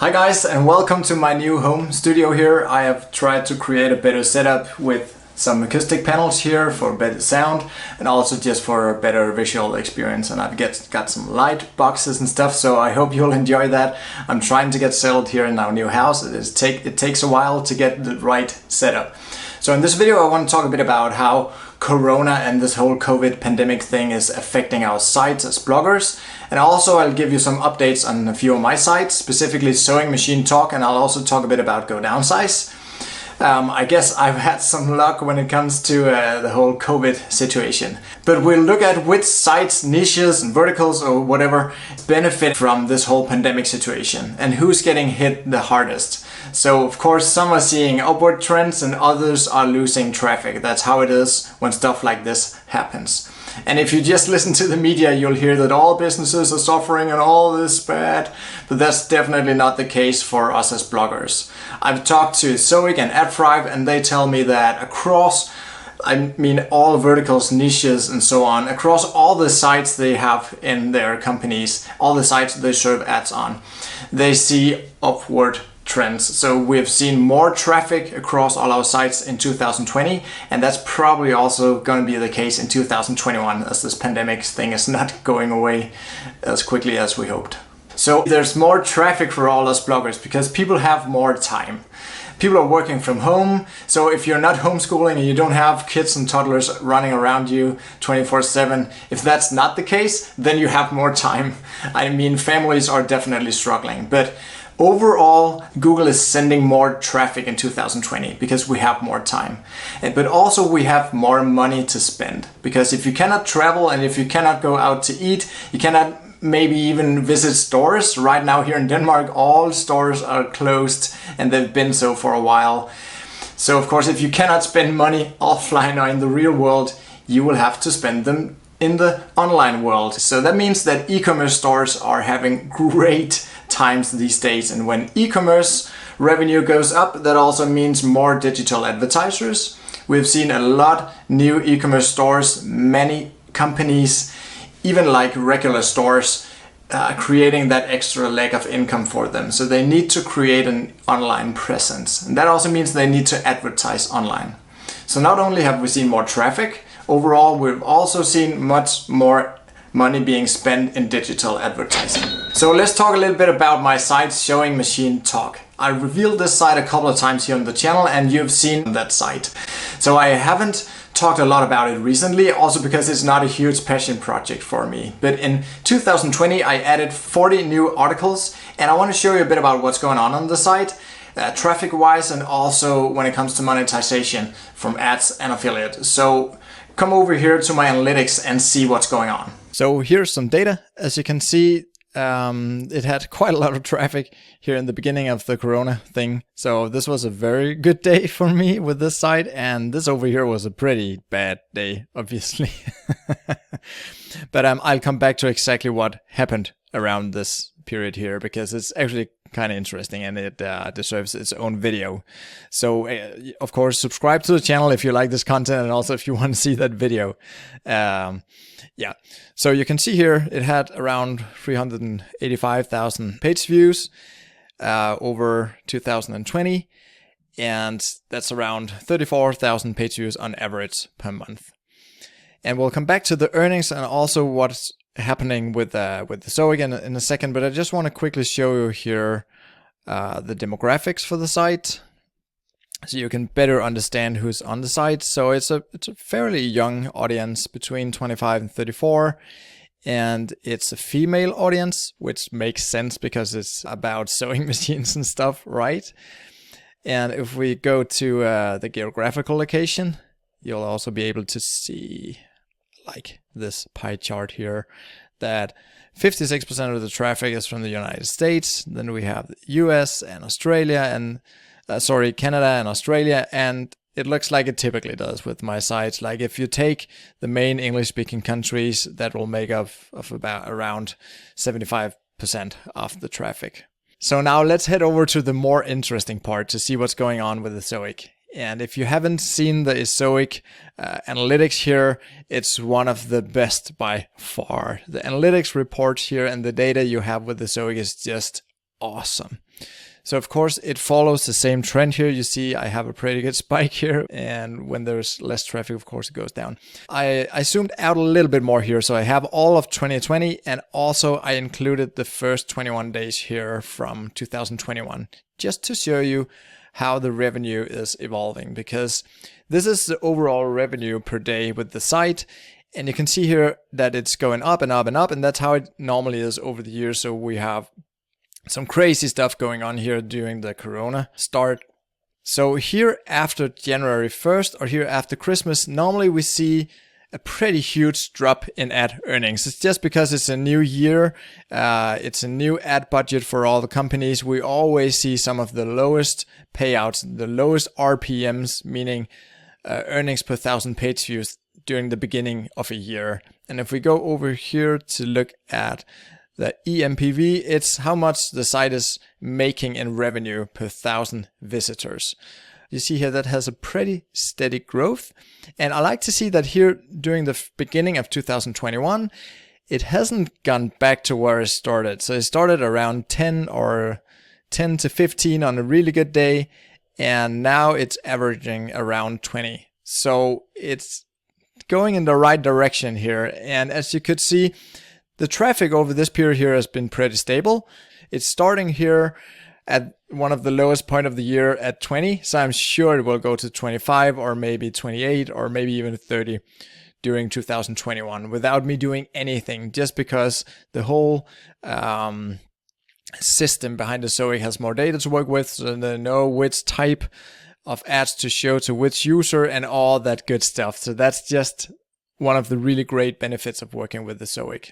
Hi guys, and welcome to my new home studio here. I have tried to create a better setup with some acoustic panels here for better sound and also just for a better visual experience, and I've got some light boxes and stuff, so I hope you'll enjoy that. I'm trying to get settled here in our new house. It takes a while to get the right setup. So in this video I want to talk a bit about how Corona and this whole COVID pandemic thing is affecting our sites as bloggers, and also I'll give you some updates on a few of my sites, specifically Sewing Machine Talk, and I'll also talk a bit about Go Downsize. I guess I've had some luck when it comes to the whole COVID situation. But we'll look at which sites, niches and verticals or whatever benefit from this whole pandemic situation and who's getting hit the hardest. So of course some are seeing upward trends and others are losing traffic. That's how it is when stuff like this happens. And if you just listen to the media, you'll hear that all businesses are suffering and all this bad, but that's definitely not the case for us as bloggers. I've talked to Ezoic and AdThrive, and they tell me that across, all verticals, niches and so on, across all the sites they have in their companies, all the sites they serve ads on, they see upward trends. So we've seen more traffic across all our sites in 2020, and that's probably also going to be the case in 2021, as this pandemic thing is not going away as quickly as we hoped. So there's more traffic for all us bloggers because people have more time. People are working from home, so if you're not homeschooling and you don't have kids and toddlers running around you 24/7, if that's not the case, then you have more time. Families are definitely struggling, but overall, Google is sending more traffic in 2020 because we have more time. But also we have more money to spend, because if you cannot travel and if you cannot go out to eat, you cannot maybe even visit stores. Right now here in Denmark, all stores are closed and they've been so for a while. So of course, if you cannot spend money offline or in the real world, you will have to spend them in the online world. So that means that e-commerce stores are having great times these days, and when e-commerce revenue goes up, that also means more digital advertisers. We've seen a lot new e-commerce stores, many companies, even like regular stores, creating that extra leg of income for them. So they need to create an online presence, and that also means they need to advertise online. So not only have we seen more traffic, overall we've also seen much more money being spent in digital advertising. So let's talk a little bit about my site, Sewing Machine Talk. I revealed this site a couple of times here on the channel, and you've seen that site. So I haven't talked a lot about it recently, also because it's not a huge passion project for me. But in 2020, I added 40 new articles, and I want to show you a bit about what's going on the site, traffic-wise, and also when it comes to monetization from ads and affiliate. So come over here to my analytics and see what's going on. So here's some data. As you can see, it had quite a lot of traffic here in the beginning of the Corona thing. So this was a very good day for me with this site, and this over here was a pretty bad day, obviously. But I'll come back to exactly what happened around this period here, because it's actually kind of interesting and it deserves its own video. So of course, subscribe to the channel if you like this content, and also if you want to see that video. Yeah, so you can see here it had around 385,000 page views over 2020, and that's around 34,000 page views on average per month. And we'll come back to the earnings and also what's happening with the Ezoic in a second, but I just want to quickly show you here the demographics for the site, so you can better understand who's on the site. So it's a fairly young audience, between 25 and 34, and it's a female audience, which makes sense because it's about sewing machines and stuff, right? And if we go to the geographical location, you'll also be able to see, like this pie chart here, that 56% of the traffic is from the United States. Then we have the US and Australia and Canada and Australia, and it looks like it typically does with my sites. Like if you take the main English-speaking countries, that will make up of about around 75% of the traffic. So now let's head over to the more interesting part to see what's going on with Ezoic. And if you haven't seen the Ezoic analytics here, it's one of the best by far. The analytics report here and the data you have with Ezoic is just awesome. So of course it follows the same trend here. You see I have a pretty good spike here, and when there's less traffic, of course it goes down. I zoomed out a little bit more here, so I have all of 2020, and also I included the first 21 days here from 2021, just to show you how the revenue is evolving, because this is the overall revenue per day with the site. And you can see here that it's going up and up and up, and that's how it normally is over the years. So we have some crazy stuff going on here during the Corona start. So here after January 1st or here after Christmas, normally we see a pretty huge drop in ad earnings. It's just because it's a new year. It's a new ad budget for all the companies. We always see some of the lowest payouts, the lowest RPMs, meaning earnings per 1,000 page views during the beginning of a year. And if we go over here to look at the EMPV, it's how much the site is making in revenue per 1,000 visitors. You see here that has a pretty steady growth. And I like to see that here during the beginning of 2021, it hasn't gone back to where it started. So it started around 10 or 10 to 15 on a really good day. And now it's averaging around 20. So it's going in the right direction here. And as you could see, the traffic over this period here has been pretty stable. It's starting here at one of the lowest point of the year at 20. So I'm sure it will go to 25 or maybe 28 or maybe even 30 during 2021 without me doing anything, just because the whole system behind Ezoic has more data to work with, so they know which type of ads to show to which user and all that good stuff. So that's just one of the really great benefits of working with Ezoic.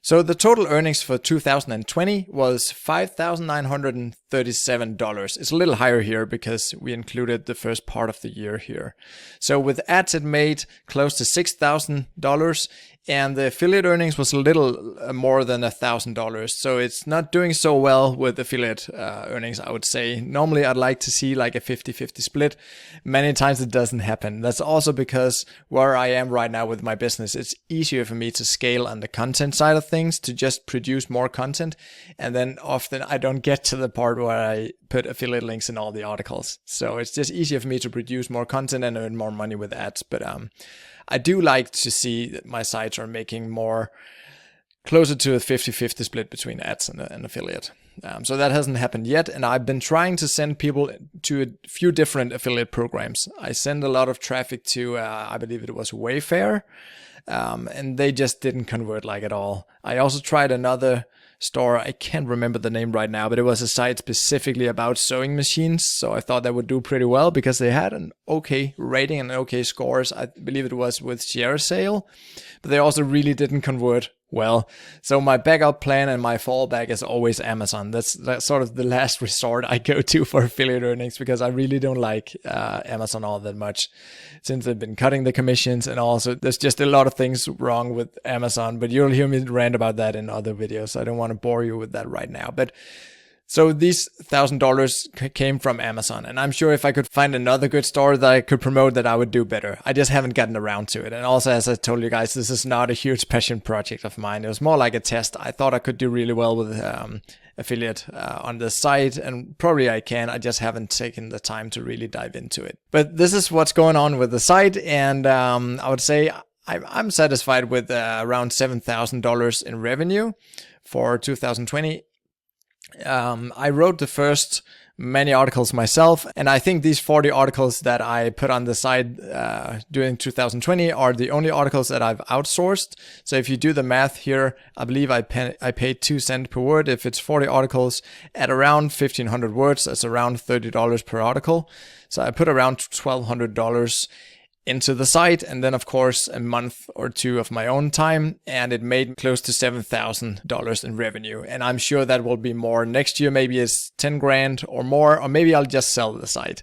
So the total earnings for 2020 was $5,937. It's a little higher here because we included the first part of the year here. So with ads it made close to $6,000, and the affiliate earnings was a little more than $1,000. So it's not doing so well with affiliate earnings, I would say. Normally I'd like to see like a 50-50 split. Many times it doesn't happen. That's also because where I am right now with my business, it's easier for me to scale on the content side of things, to just produce more content. And then often I don't get to the part where I put affiliate links in all the articles. So it's just easier for me to produce more content and earn more money with ads. But I do like to see that my sites are making more closer to a 50-50 split between ads and affiliate. So that hasn't happened yet. And I've been trying to send people to a few different affiliate programs. I send a lot of traffic to, I believe it was Wayfair, and they just didn't convert like at all. I also tried another store, I can't remember the name right now, but it was a site specifically about sewing machines. So I thought that would do pretty well because they had an okay rating and okay scores. I believe it was with share sale, but they also really didn't convert well. So my backup plan and my fallback is always Amazon. That's sort of the last resort I go to for affiliate earnings, because I really don't like Amazon all that much, since they've been cutting the commissions, and also there's just a lot of things wrong with Amazon, but you'll hear me rant about that in other videos. So I don't want to bore you with that right now. But so these $1,000 came from Amazon, and I'm sure if I could find another good store that I could promote, that I would do better. I just haven't gotten around to it. And also, as I told you guys, this is not a huge passion project of mine. It was more like a test. I thought I could do really well with affiliate on the site, and probably I can. I just haven't taken the time to really dive into it. But this is what's going on with the site, and I would say I'm satisfied with around $7,000 in revenue for 2020. I wrote the first many articles myself, and I think these 40 articles that I put on the site during 2020 are the only articles that I've outsourced. So if you do the math here, I believe I paid 2 cents per word. If it's 40 articles at around 1,500 words, that's around $30 per article. So I put around $1,200 into the site, and then of course a month or two of my own time, and it made close to $7,000 in revenue. And I'm sure that will be more next year. Maybe it's 10 grand or more, or maybe I'll just sell the site.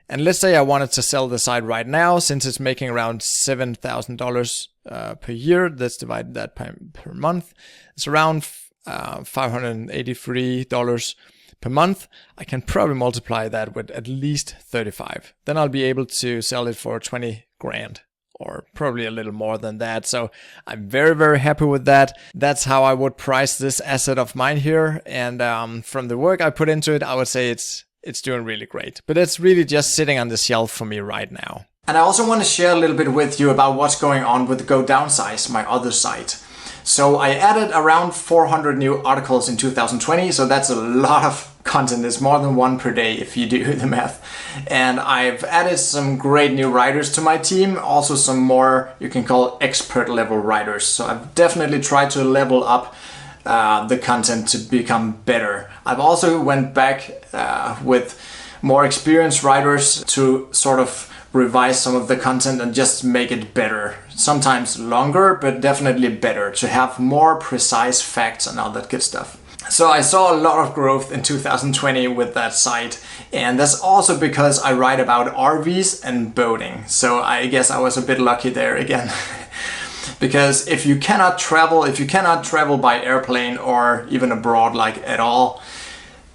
And let's say I wanted to sell the site right now, since it's making around $7,000 per year. Let's divide that per month. It's around $583 per month. I can probably multiply that with at least 35. Then I'll be able to sell it for 20 grand or probably a little more than that. So I'm very, very happy with that. That's how I would price this asset of mine here. And from the work I put into it, I would say it's doing really great. But it's really just sitting on the shelf for me right now. And I also want to share a little bit with you about what's going on with Go Downsize, my other site. So I added around 400 new articles in 2020, so that's a lot of content. It's more than one per day if you do the math. And I've added some great new writers to my team, also some more you can call expert level writers. So I've definitely tried to level up the content to become better. I've also went back with more experienced writers to sort of revise some of the content and just make it better. Sometimes longer, but definitely better, to have more precise facts and all that good stuff. So I saw a lot of growth in 2020 with that site, and that's also because I write about RVs and boating. So I guess I was a bit lucky there again. Because if you cannot travel by airplane or even abroad like at all,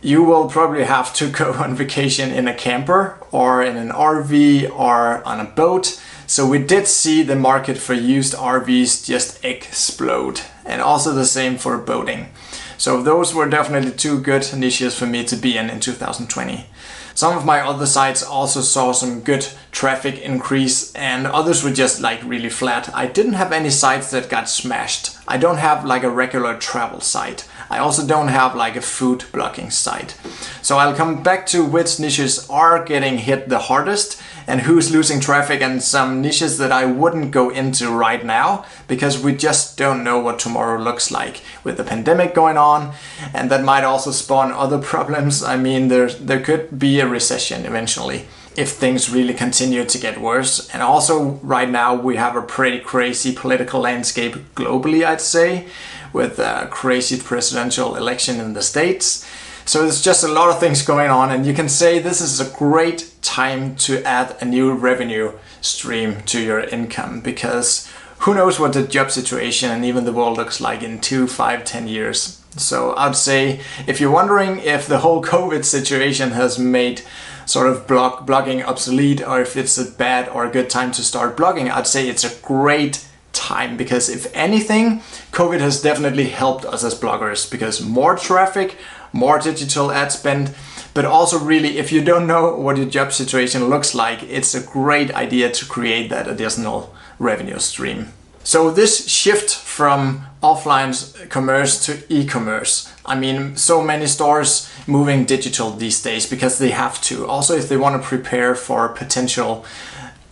you will probably have to go on vacation in a camper or in an RV or on a boat. So we did see the market for used RVs just explode, and also the same for boating. So those were definitely two good niches for me to be in 2020. Some of my other sites also saw some good traffic increase, and others were just like really flat. I didn't have any sites that got smashed. I don't have like a regular travel site. I also don't have like a food blogging site. So I'll come back to which niches are getting hit the hardest and who's losing traffic, and some niches that I wouldn't go into right now because we just don't know what tomorrow looks like with the pandemic going on, and that might also spawn other problems. I mean, there could be a recession eventually if things really continue to get worse. And also right now we have a pretty crazy political landscape globally, I'd say, with a crazy presidential election in the States. So there's just a lot of things going on, and you can say this is a great time to add a new revenue stream to your income, because who knows what the job situation and even the world looks like in 2, 5, 10 years. So I'd say if you're wondering if the whole COVID situation has made sort of blogging obsolete, or if it's a bad or a good time to start blogging, I'd say it's a great time, because if anything, COVID has definitely helped us as bloggers, because more traffic, more digital ad spend, but also really if you don't know what your job situation looks like, it's a great idea to create that additional revenue stream. So this shift from offline commerce to e-commerce, I mean, so many stores moving digital these days because they have to. Also, if they want to prepare for potential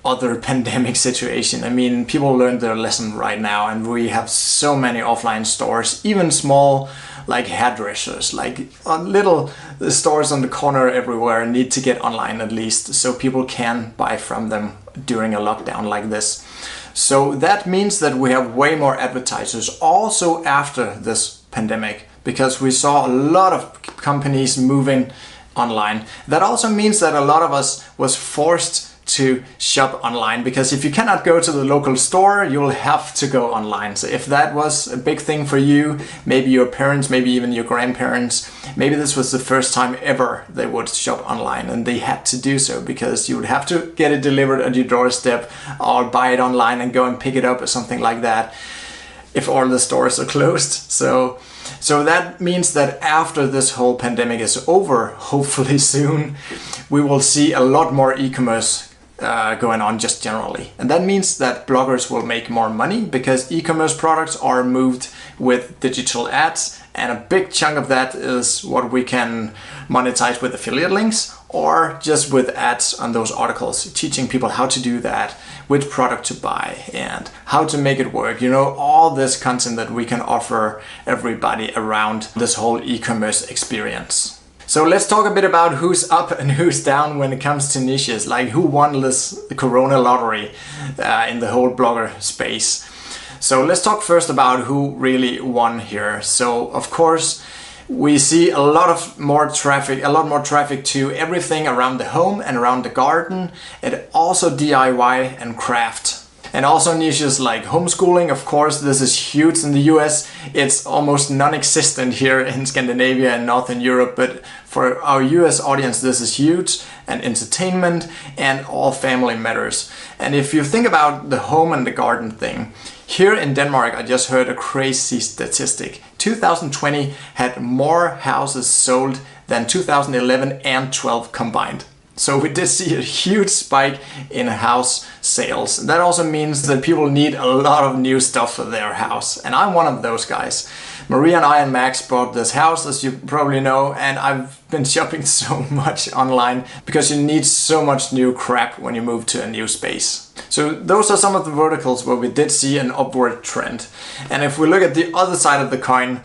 other pandemic situation. I mean, people learned their lesson right now, and we have so many offline stores, even small like hairdressers, like little stores on the corner everywhere need to get online at least, so people can buy from them during a lockdown like this. So that means that we have way more advertisers also after this pandemic, because we saw a lot of companies moving online. That also means that a lot of us was forced to shop online, because if you cannot go to the local store, you'll have to go online. So if that was a big thing for you, maybe your parents, maybe even your grandparents, maybe this was the first time ever they would shop online, and they had to do so because you would have to get it delivered at your doorstep or buy it online and go and pick it up or something like that if all the stores are closed. So that means that after this whole pandemic is over, hopefully soon, we will see a lot more e-commerce going on just generally. And that means that bloggers will make more money because e-commerce products are moved with digital ads, and a big chunk of that is what we can monetize with affiliate links or just with ads on those articles, teaching people how to do that, which product to buy and how to make it work. You know, all this content that we can offer everybody around this whole e-commerce experience. So let's talk a bit about who's up and who's down when it comes to niches, like who won this Corona lottery in the whole blogger space. So let's talk first about who really won here. So of course, we see a lot more traffic to everything around the home and around the garden, and also DIY and craft. And also niches like homeschooling, of course, this is huge in the US. It's almost non-existent here in Scandinavia and Northern Europe, but for our US audience, this is huge. And entertainment and all family matters. And if you think about the home and the garden thing, here in Denmark, I just heard a crazy statistic. 2020 had more houses sold than 2011 and 12 combined. So we did see a huge spike in house sales. That also means that people need a lot of new stuff for their house. And I'm one of those guys. Maria and I and Max bought this house, as you probably know, and I've been shopping so much online because you need so much new crap when you move to a new space. So those are some of the verticals where we did see an upward trend. And if we look at the other side of the coin,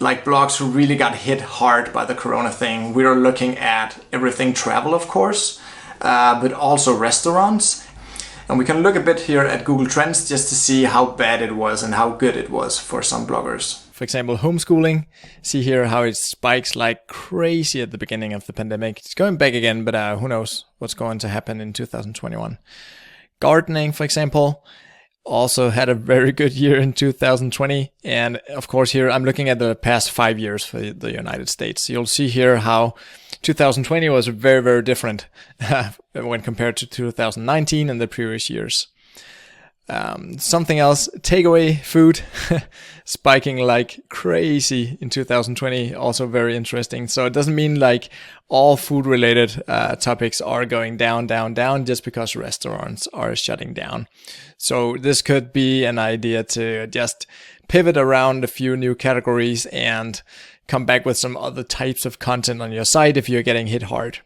like blogs who really got hit hard by the corona thing, we are looking at everything travel, of course, but also restaurants. And we can look a bit here at Google Trends just to see how bad it was and how good it was for some bloggers. For example, homeschooling. See here how it spikes like crazy at the beginning of the pandemic. It's going back again, but who knows what's going to happen in 2021. Gardening, for example, also had a very good year in 2020. And of course here I'm looking at the past 5 years for the United States. You'll see here how 2020 was very, very different when compared to 2019 and the previous years. Something else, takeaway food, spiking like crazy in 2020, also very interesting. So it doesn't mean like all food related topics are going down, just because restaurants are shutting down. So this could be an idea to just pivot around a few new categories and come back with some other types of content on your site if you're getting hit hard.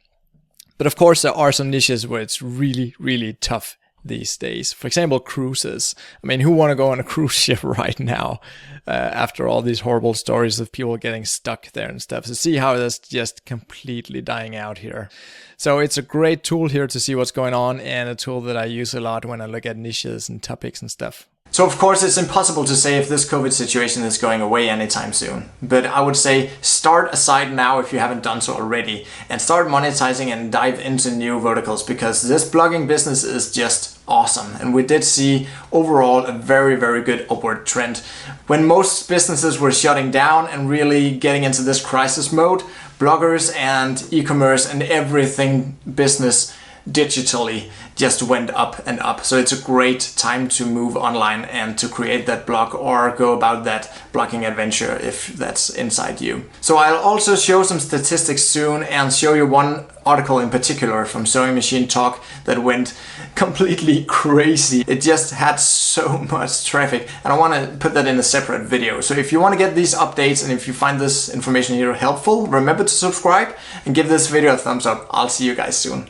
But of course, there are some niches where it's really, really tough these days. For example, cruises. I mean, who want to go on a cruise ship right now after all these horrible stories of people getting stuck there and stuff? So see how that's just completely dying out here. So it's a great tool here to see what's going on, and a tool that I use a lot when I look at niches and topics and stuff. So of course it's impossible to say if this COVID situation is going away anytime soon. But I would say start a site now if you haven't done so already, and start monetizing and dive into new verticals, because this blogging business is just awesome. And we did see overall a very, very good upward trend. When most businesses were shutting down and really getting into this crisis mode, bloggers and e-commerce and everything business digitally just went up and up. So it's a great time to move online and to create that blog or go about that blogging adventure if that's inside you. So I'll also show some statistics soon and show you one article in particular from Sewing Machine Talk that went completely crazy. It just had so much traffic, and I want to put that in a separate video. So if you want to get these updates and if you find this information here helpful, remember to subscribe and give this video a thumbs up. I'll see you guys soon.